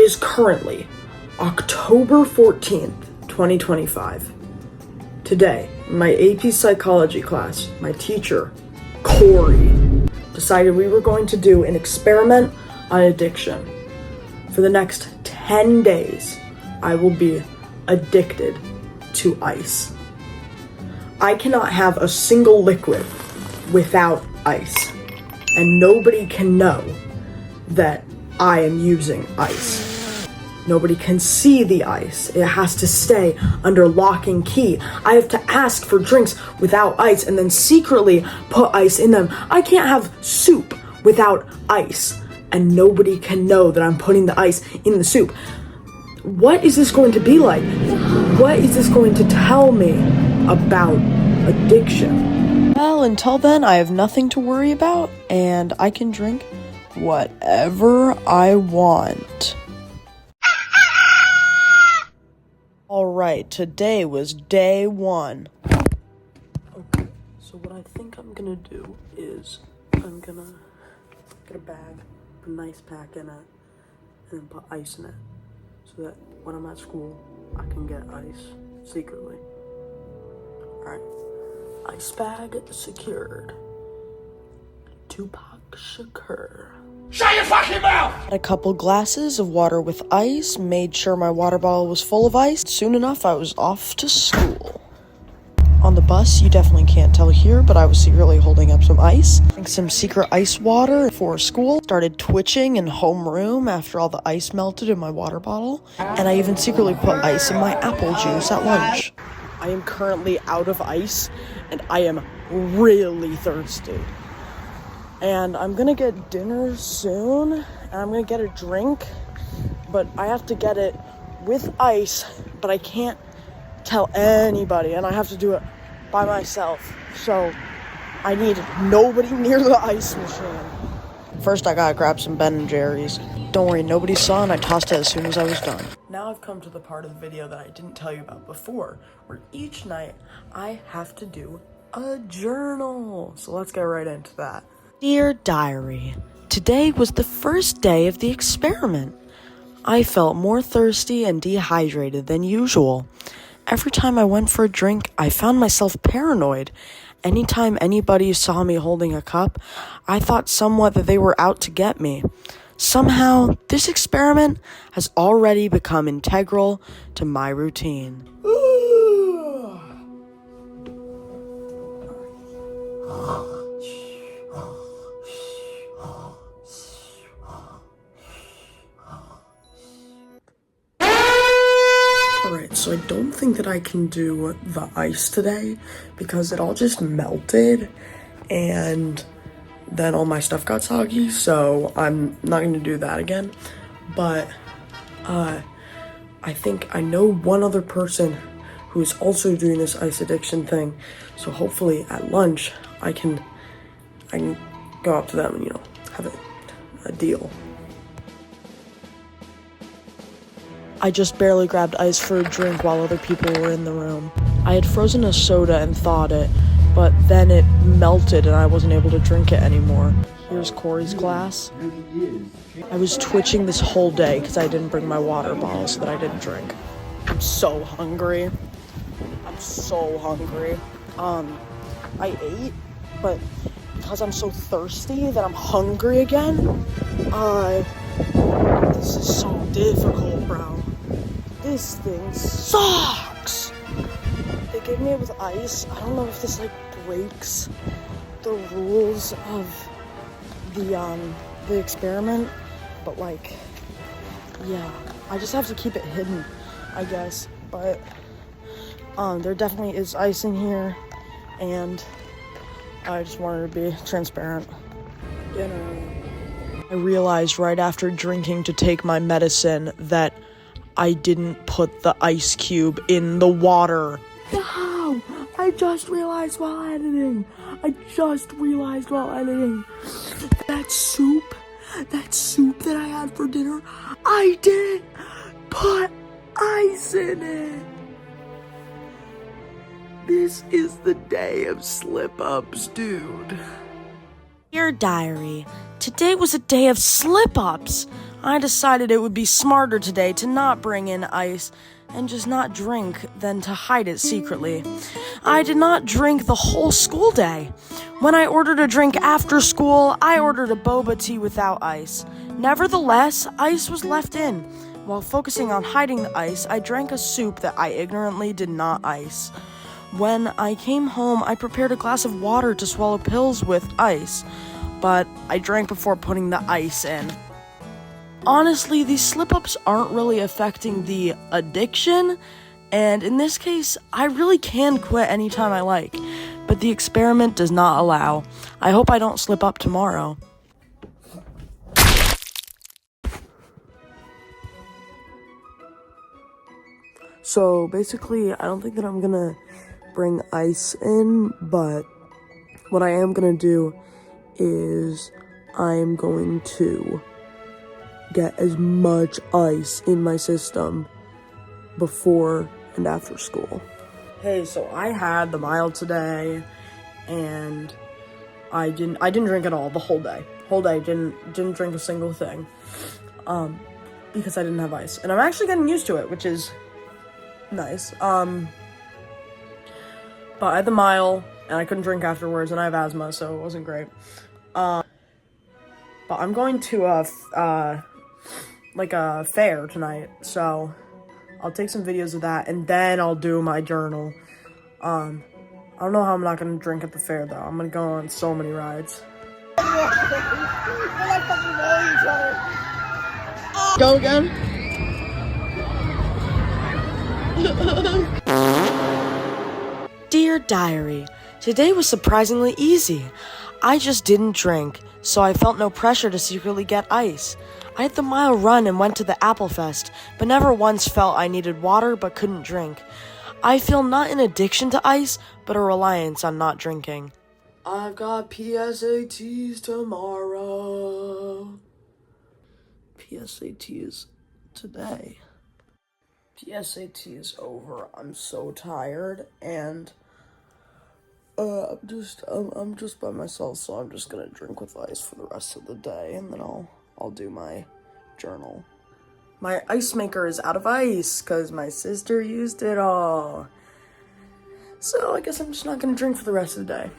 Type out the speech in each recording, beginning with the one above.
is currently October 14th, 2025. Today, in my AP Psychology class, my teacher, Corey, decided we were going to do an experiment on addiction. For the next 10 days, I will be addicted to ice. I cannot have a single liquid without ice, and nobody can know that I am using ice. Nobody can see the ice. It has to stay under lock and key. I have to ask for drinks without ice and then secretly put ice in them. I can't have soup without ice, and nobody can know that I'm putting the ice in the soup. What is this going to be like? What is this going to tell me about addiction? Well, until then, I have nothing to worry about, and I can drink whatever I want. Alright, today was day 1. Okay, so what I think I'm gonna do is I'm gonna get a bag, put an ice pack in it, and then put ice in it, so that when I'm at school, I can get ice secretly. Alright, ice bag secured. Tupac Shakur. Shut your fucking mouth! Had a couple glasses of water with ice, made sure my water bottle was full of ice. Soon enough, I was off to school. On the bus, you definitely can't tell here, but I was secretly holding up some ice. Drank some secret ice water for school. Started twitching in homeroom after all the ice melted in my water bottle. And I even secretly put ice in my apple juice at lunch. I am currently out of ice, and I am really thirsty. And I'm gonna get dinner soon, and I'm gonna get a drink, but I have to get it with ice, but I can't tell anybody, and I have to do it by myself, so I need nobody near the ice machine. First, I gotta grab some Ben & Jerry's. Don't worry, nobody saw, and I tossed it as soon as I was done. Now I've come to the part of the video that I didn't tell you about before, where each night I have to do a journal. So let's get right into that. Dear Diary, today was the first day of the experiment. I felt more thirsty and dehydrated than usual. Every time I went for a drink, I found myself paranoid. Anytime anybody saw me holding a cup, I thought somewhat that they were out to get me. Somehow, this experiment has already become integral to my routine. Alright, so I don't think that I can do the ice today because it all just melted and then all my stuff got soggy, so I'm not going to do that again. But I think I know one other person who is also doing this ice addiction thing, so hopefully at lunch I can go up to them and, have a deal. I just barely grabbed ice for a drink while other people were in the room. I had frozen a soda and thawed it, but then it melted and I wasn't able to drink it anymore. Here's Corey's glass. I was twitching this whole day because I didn't bring my water bottle so that I didn't drink. I'm so hungry. I ate, but because I'm so thirsty that I'm hungry again, this is so difficult, bro. This thing sucks. They gave me it with ice. I don't know if this breaks the rules of the experiment, but yeah, I just have to keep it hidden, I guess. But there definitely is ice in here, and I just wanted to be transparent. I realized right after drinking to take my medicine that I didn't put the ice cube in the water. No! I just realized while editing. That soup that I had for dinner, I didn't put ice in it. This is the day of slip-ups, dude. Dear Diary, today was a day of slip-ups. I decided it would be smarter today to not bring in ice and just not drink than to hide it secretly. I did not drink the whole school day. When I ordered a drink after school, I ordered a boba tea without ice. Nevertheless, ice was left in. While focusing on hiding the ice, I drank a soup that I ignorantly did not ice. When I came home, I prepared a glass of water to swallow pills with ice, but I drank before putting the ice in. Honestly, these slip-ups aren't really affecting the addiction, and in this case, I really can quit anytime I like, but the experiment does not allow. I hope I don't slip up tomorrow. So basically, I don't think that I'm gonna bring ice in, but what I am gonna do is I'm going to get as much ice in my system before and after school. Hey, so I had the mile today, and I didn't drink at all the whole day. Didn't drink a single thing, because I didn't have ice, and I'm actually getting used to it, which is nice. But I had the mile, and I couldn't drink afterwards, and I have asthma, so it wasn't great. But I'm going to a fair tonight, so I'll take some videos of that, and then I'll do my journal. I don't know how I'm not gonna drink at the fair, though. I'm gonna go on so many rides. Go again? Dear Diary, today was surprisingly easy. I just didn't drink, so I felt no pressure to secretly get ice. I had the mile run and went to the Apple Fest, but never once felt I needed water but couldn't drink. I feel not an addiction to ice, but a reliance on not drinking. I've got PSATs tomorrow. PSATs today. PSAT is over. I'm so tired, and I'm just by myself, so I'm just gonna drink with ice for the rest of the day, and then I'll do my journal. My ice maker is out of ice because my sister used it all. So I guess I'm just not gonna drink for the rest of the day.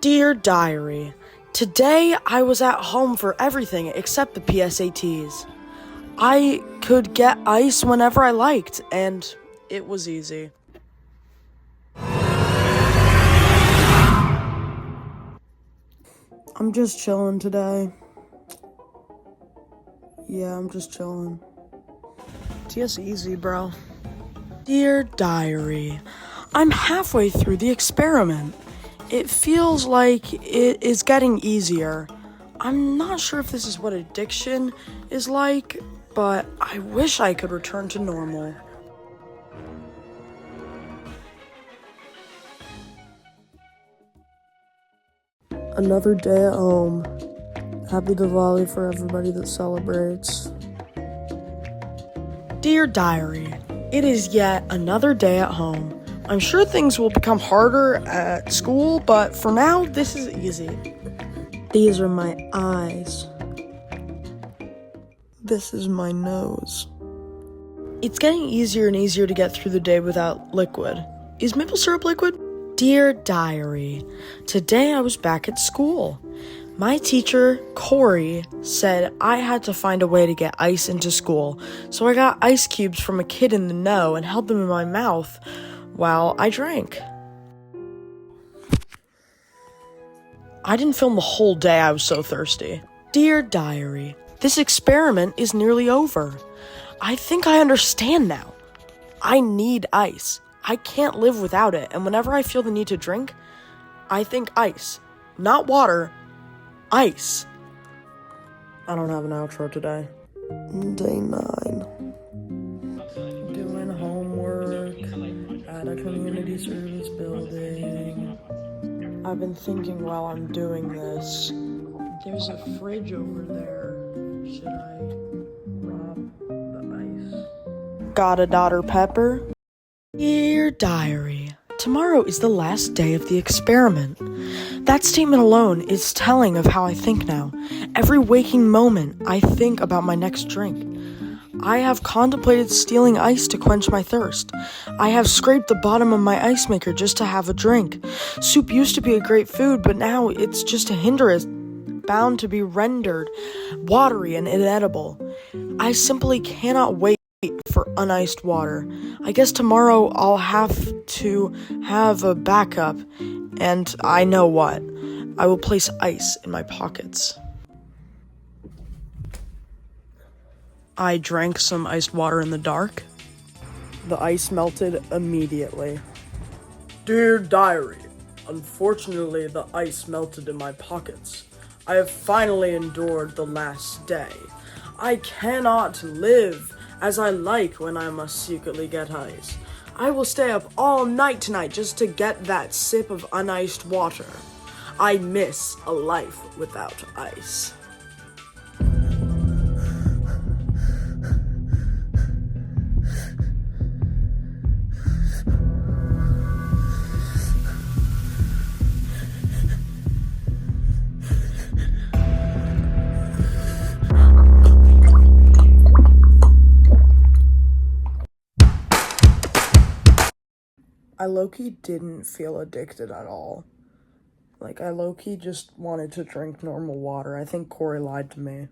Dear Diary, today I was at home for everything except the PSATs. I could get ice whenever I liked, and it was easy. I'm just chilling today. Yeah, I'm just chilling. Just easy, bro. Dear Diary, I'm halfway through the experiment. It feels like it is getting easier. I'm not sure if this is what addiction is like, but I wish I could return to normal. Another day at home. Happy Diwali for everybody that celebrates. Dear Diary, it is yet another day at home. I'm sure things will become harder at school, but for now, this is easy. These are my eyes. This is my nose. It's getting easier and easier to get through the day without liquid. Is maple syrup liquid? Dear Diary, today I was back at school. My teacher, Corey, said I had to find a way to get ice into school, so I got ice cubes from a kid in the know and held them in my mouth while I drank. I didn't film the whole day, I was so thirsty. Dear Diary, this experiment is nearly over. I think I understand now. I need ice. I can't live without it, and whenever I feel the need to drink, I think ice. Not water, ice. I don't have an outro today. Day 9. Doing homework at a community service building. I've been thinking while I'm doing this, there's a fridge over there. Should I rob the ice? Got a Dr. Pepper? Dear Diary, tomorrow is the last day of the experiment. That statement alone is telling of how I think now. Every waking moment, I think about my next drink. I have contemplated stealing ice to quench my thirst. I have scraped the bottom of my ice maker just to have a drink. Soup used to be a great food, but now it's just a hindrance, bound to be rendered watery and inedible. I simply cannot wait for uniced water. I guess tomorrow I'll have to have a backup, and I know what. I will place ice in my pockets. I drank some iced water in the dark. The ice melted immediately. Dear Diary, unfortunately the ice melted in my pockets. I have finally endured the last day. I cannot live as I like when I must secretly get ice. I will stay up all night tonight just to get that sip of uniced water. I miss a life without ice. I low-key didn't feel addicted at all. Like, I low-key just wanted to drink normal water. I think Corey lied to me.